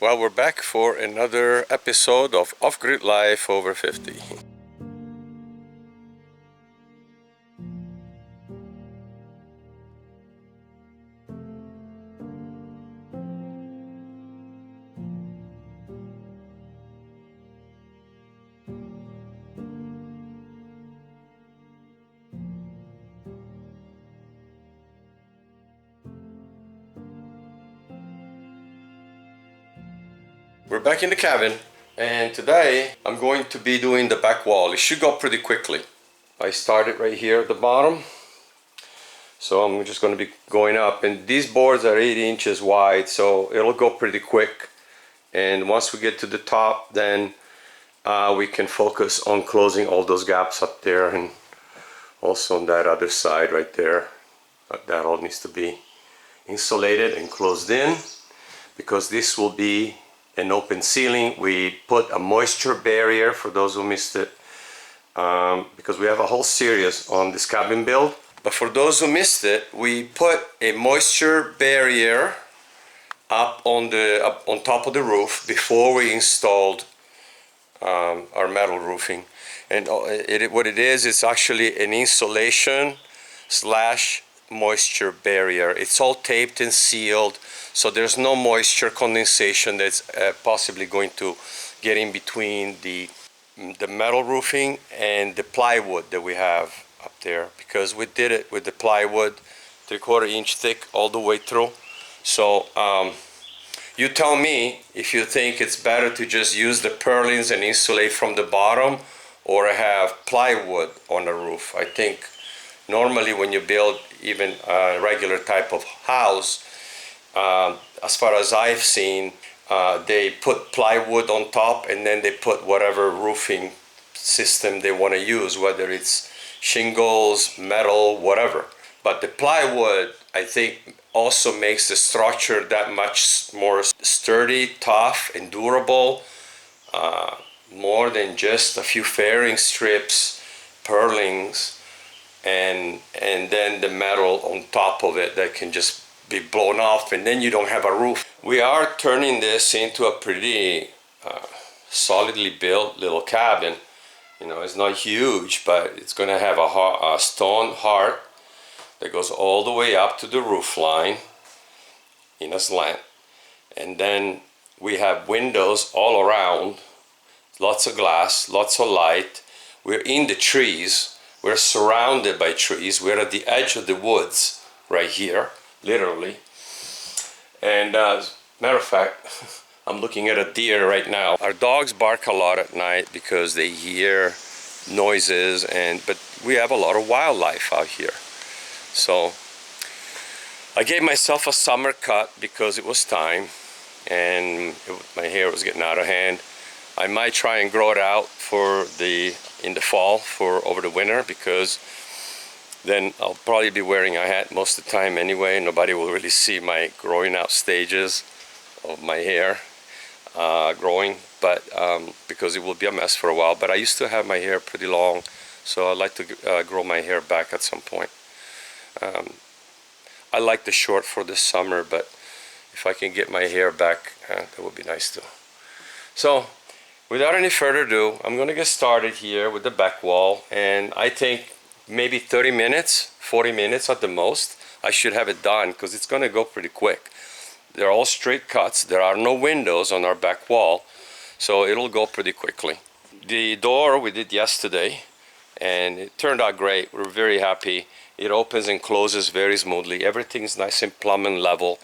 Well, we're back for another episode of Off-Grid Life Over 50. We're back in the cabin, and today I'm going to be doing the back wall. It should go pretty quickly. I started right here at the bottom, so I'm just going to be going up, and these boards are 8 inches wide, so it'll go pretty quick. And once we get to the top, then we can focus on closing all those gaps up there, and also on that other side right there. That all needs to be insulated and closed in, because this will be an open ceiling. We put a moisture barrier, for those who missed it, because we have a whole series on this cabin build. But for those who missed it, we put a moisture barrier up on top of the roof before we installed our metal roofing. And what it is, it's actually an insulation slash moisture barrier. It's all taped and sealed, so there's no moisture condensation that's possibly going to get in between the metal roofing and the plywood that we have up there, because we did it with the plywood 3/4 inch thick all the way through. So you tell me if you think it's better to just use the purlins and insulate from the bottom, or have plywood on the roof. I think normally when you build even a regular type of house, as far as I've seen, they put plywood on top, and then they put whatever roofing system they want to use, whether it's shingles, metal, whatever. But the plywood, I think, also makes the structure that much more sturdy, tough, and durable, more than just a few fairing strips, purlins, and then the metal on top of it that can just be blown off, and then you don't have a roof. We are turning this into a pretty solidly built little cabin. You know, it's not huge, but it's going to have a stone heart that goes all the way up to the roof line in a slant. And then we have windows all around, lots of glass, lots of light. We're in the trees. We're surrounded by trees. We're at the edge of the woods right here, literally. And matter of fact, I'm looking at a deer right now. Our dogs bark a lot at night because they hear noises, but we have a lot of wildlife out here. So I gave myself a summer cut because it was time, and my hair was getting out of hand. I might try and grow it out in the fall for over the winter, because then I'll probably be wearing a hat most of the time anyway. Nobody will really see my growing out stages of my hair growing, but because it will be a mess for a while. But I used to have my hair pretty long, so I'd like to grow my hair back at some point. I like the short for this summer, but if I can get my hair back, that would be nice too. So without any further ado, I'm going to get started here with the back wall, and I think maybe 30 minutes, 40 minutes at the most, I should have it done, because it's going to go pretty quick. They're all straight cuts. There are no windows on our back wall, so it'll go pretty quickly. The door we did yesterday, and it turned out great. We're very happy. It opens and closes very smoothly. Everything's nice and plumb and level.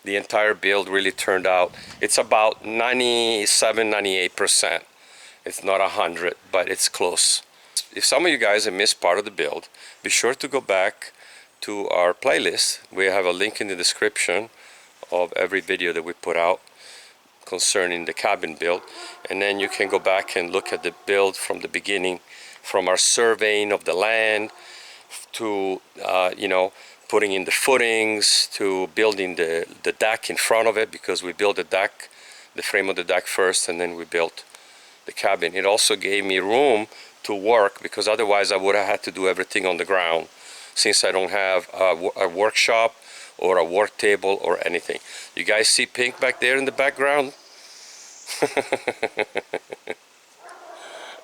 The entire build really turned out. It's about 97-98%. It's not 100, but it's close. If some of you guys have missed part of the build, be sure to go back to our playlist. We have a link in the description of every video that we put out concerning the cabin build, and then you can go back and look at the build from the beginning, from our surveying of the land to putting in the footings, to building the deck in front of it, because we built the deck, the frame of the deck first, and then we built the cabin. It also gave me room to work, because otherwise I would have had to do everything on the ground, since I don't have a workshop or a work table or anything. You guys see pink back there in the background?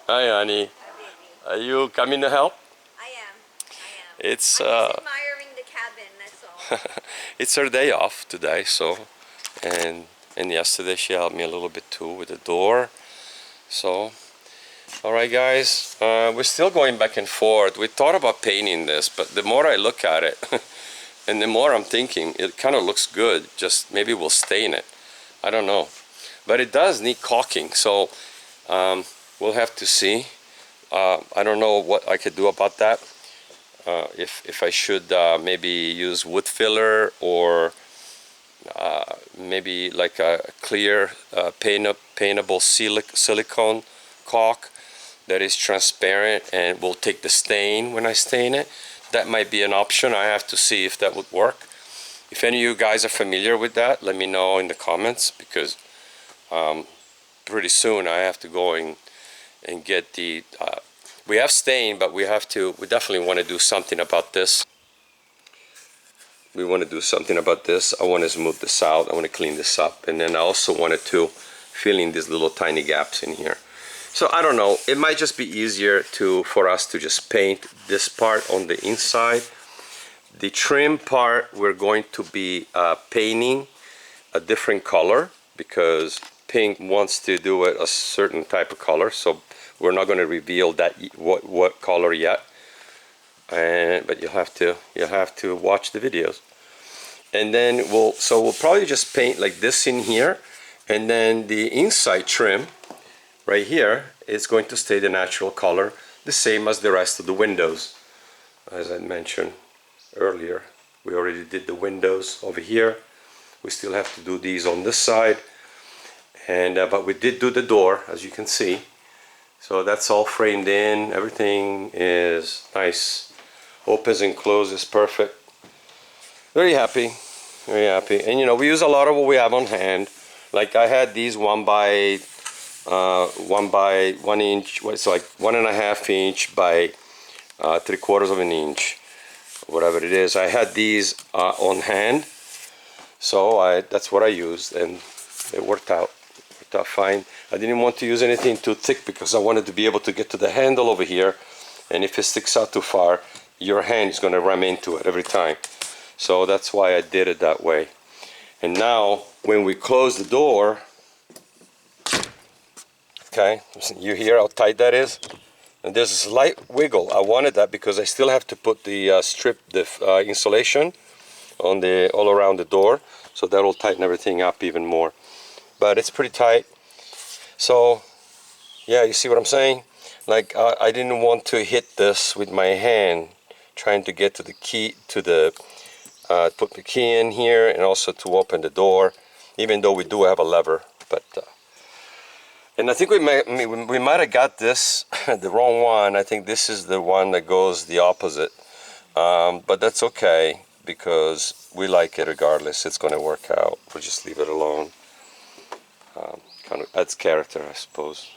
Hi, honey. Are you coming to help? I am. It's I'm just admiring the cabin, that's all. it's her day off today, so and yesterday she helped me a little bit too with the door. So, all right, guys, we're still going back and forth. We thought about painting this, but the more I look at it, and the more I'm thinking, it kind of looks good. Just maybe we'll stain it. I don't know, but it does need caulking, so we'll have to see. I don't know what I could do about that. If I should maybe use wood filler or maybe like a clear paintable silicone caulk that is transparent and will take the stain when I stain it. That might be an option. I have to see if that would work. If any of you guys are familiar with that, let me know in the comments, because pretty soon I have to go and get the we have stain, but we definitely want to do something about this. We want to do something about this. I want to smooth this out. I want to clean this up, and then I also wanted to fill in these little tiny gaps in here. So I don't know, it might just be easier for us to just paint this part on the inside. The trim part, we're going to be painting a different color, because pink wants to do it a certain type of color, so we're not going to reveal that what color yet. But you'll have to watch the videos. And then we'll probably just paint like this in here, and then the inside trim right here is going to stay the natural color, the same as the rest of the windows. As I mentioned earlier, we already did the windows over here. We still have to do these on this side, and but we did do the door, as you can see. So that's all framed in. Everything is nice. Opens and closes perfect. Very happy, very happy. And you know, we use a lot of what we have on hand. Like I had these 1 by 1 inch. It's like 1.5 inch by 3/4 of an inch, whatever it is. I had these on hand, so that's what I used, and it worked out fine. I didn't want to use anything too thick, because I wanted to be able to get to the handle over here, and if it sticks out too far, your hand is going to ram into it every time. So that's why I did it that way. And now when we close the door, okay, you hear how tight that is? And there's a slight wiggle. I wanted that because I still have to put the insulation on all around the door, so that will tighten everything up even more. But it's pretty tight. So yeah, you see what I'm saying? Like I didn't want to hit this with my hand, trying to get to the key, put the key in here, and also to open the door, even though we do have a lever. But and I think we might have got this the wrong one. I think this is the one that goes the opposite, but that's okay, because we like it regardless. It's going to work out. We'll just leave it alone. Kind of adds character, I suppose.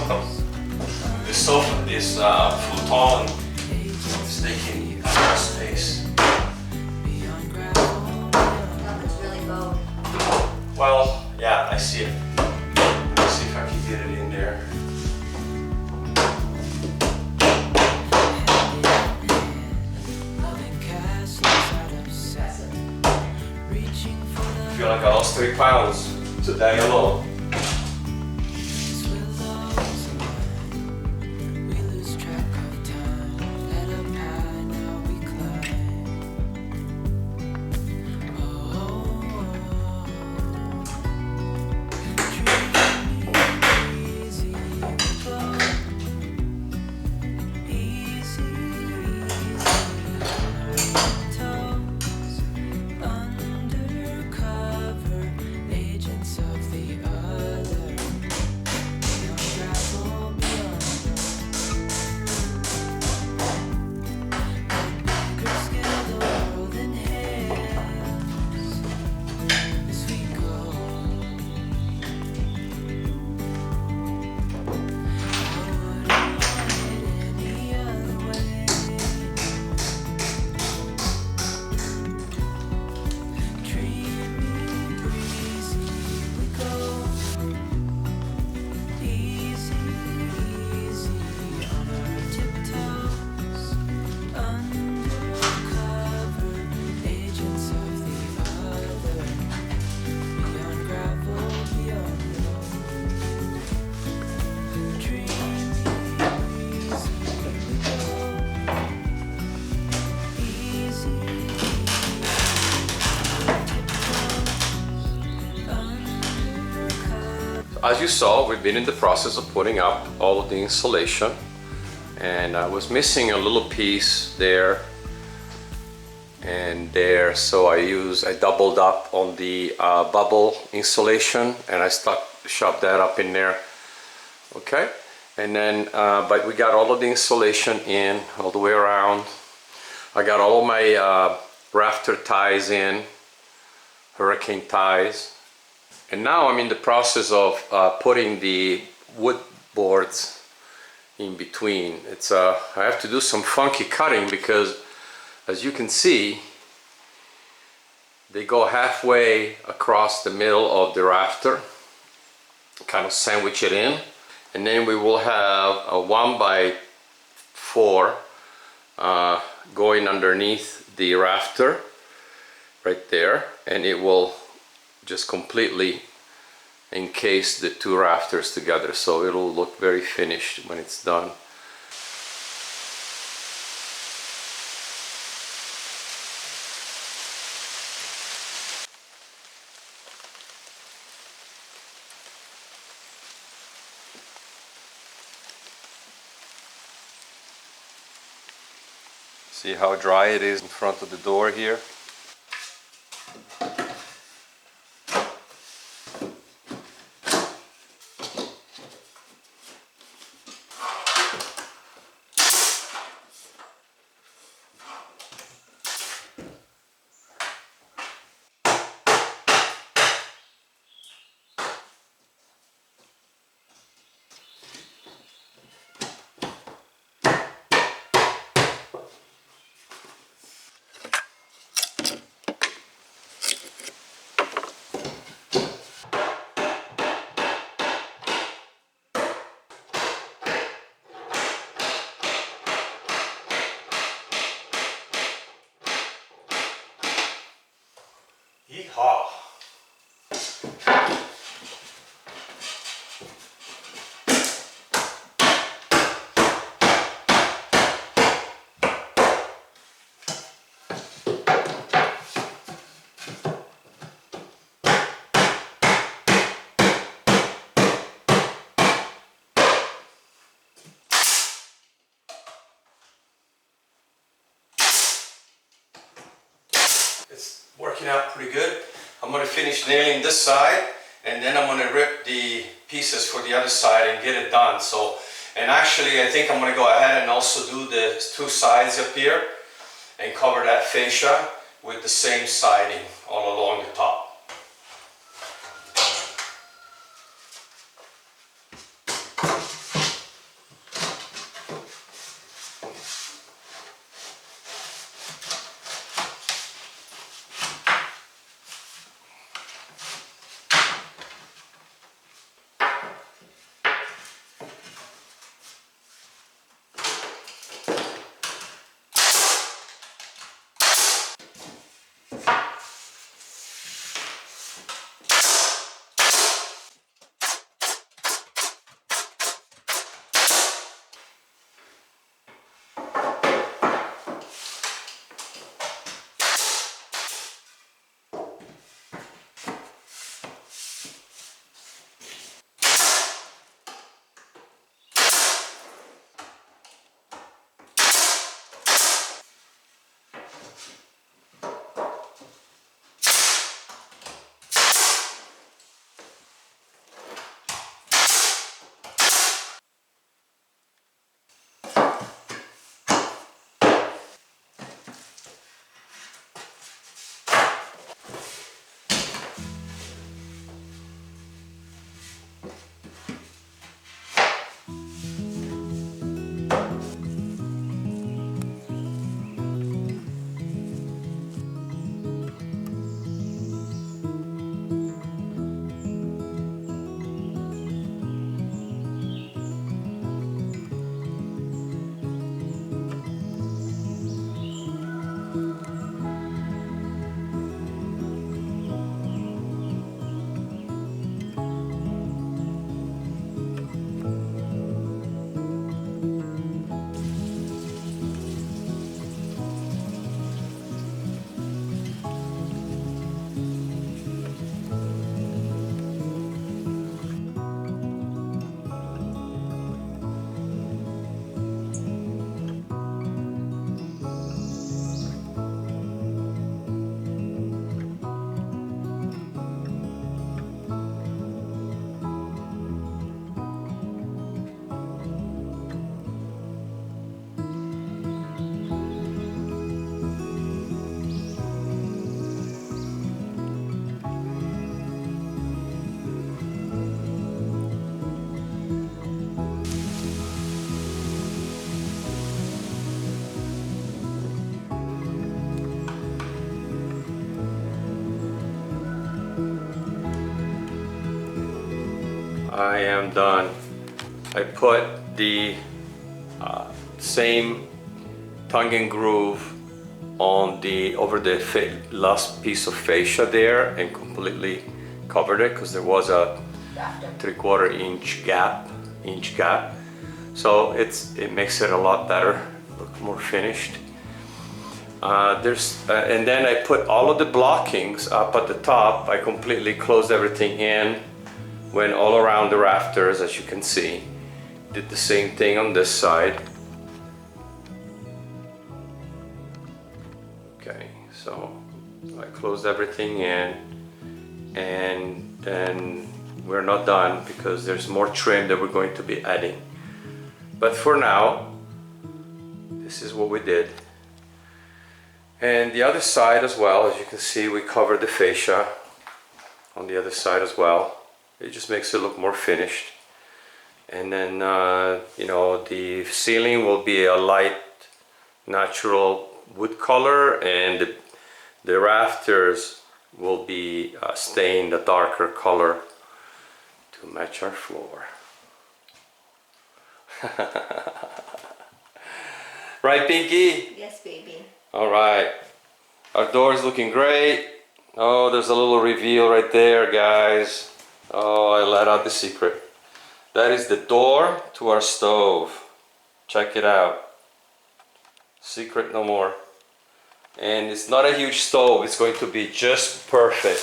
This sofa, this futon is taking a lot of space. That looks really bold. Well, yeah, I see it. Let me see if I can get it in there. I feel like I lost 3 pounds today alone. As you saw, we've been in the process of putting up all of the insulation, and I was missing a little piece there and there, so I doubled up on the bubble insulation, and I shoved that up in there. Okay, and then but we got all of the insulation in all the way around. I got all of my rafter ties in, hurricane ties. And now I'm in the process of putting the wood boards in between. I have to do some funky cutting because, as you can see, they go halfway across the middle of the rafter, kind of sandwich it in, and then we will have a 1x4 going underneath the rafter right there, and it will just completely encase the 2 rafters together, so it'll look very finished when it's done. See how dry it is in front of the door here? Yeehaw! It's working out pretty good. I'm going to finish nailing this side, and then I'm going to rip the pieces for the other side and get it done. And actually I think I'm going to go ahead and also do the 2 sides up here and cover that fascia with the same siding all along the top. I am done. I put the same tongue and groove on over the last piece of fascia there and completely covered it because there was a Rafter. 3/4 inch gap. So it makes it a lot better, look more finished. And then I put all of the blockings up at the top. I completely closed everything in, went all around the rafters, as you can see. Did the same thing on this side. Okay, so I closed everything in, and then we're not done because there's more trim that we're going to be adding. But for now, this is what we did. And the other side as well, as you can see, we covered the fascia on the other side as well. It just makes it look more finished. And then, you know, the ceiling will be a light, natural wood color, and the rafters will be stained a darker color to match our floor. Right, Pinky? Yes, baby. All right, our door is looking great. Oh, there's a little reveal right there, guys. Oh, I let out the secret. That is the door to our stove. Check it out. Secret no more. And it's not a huge stove. It's going to be just perfect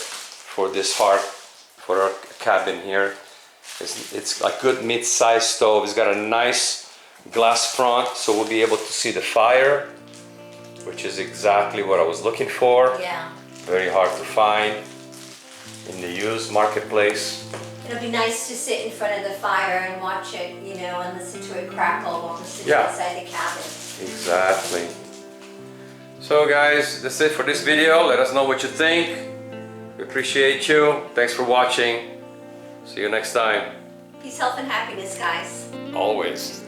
for this for our cabin here. It's a good mid-sized stove. It's got a nice glass front, so we'll be able to see the fire, which is exactly what I was looking for. Yeah. Very hard to find in the used marketplace. It'll be nice to sit in front of the fire and watch it, you know, and listen to it crackle while we're sitting inside the cabin. Exactly. So guys, that's it for this video. Let us know what you think. We appreciate you. Thanks for watching. See you next time. Peace, health, and happiness, guys. Always.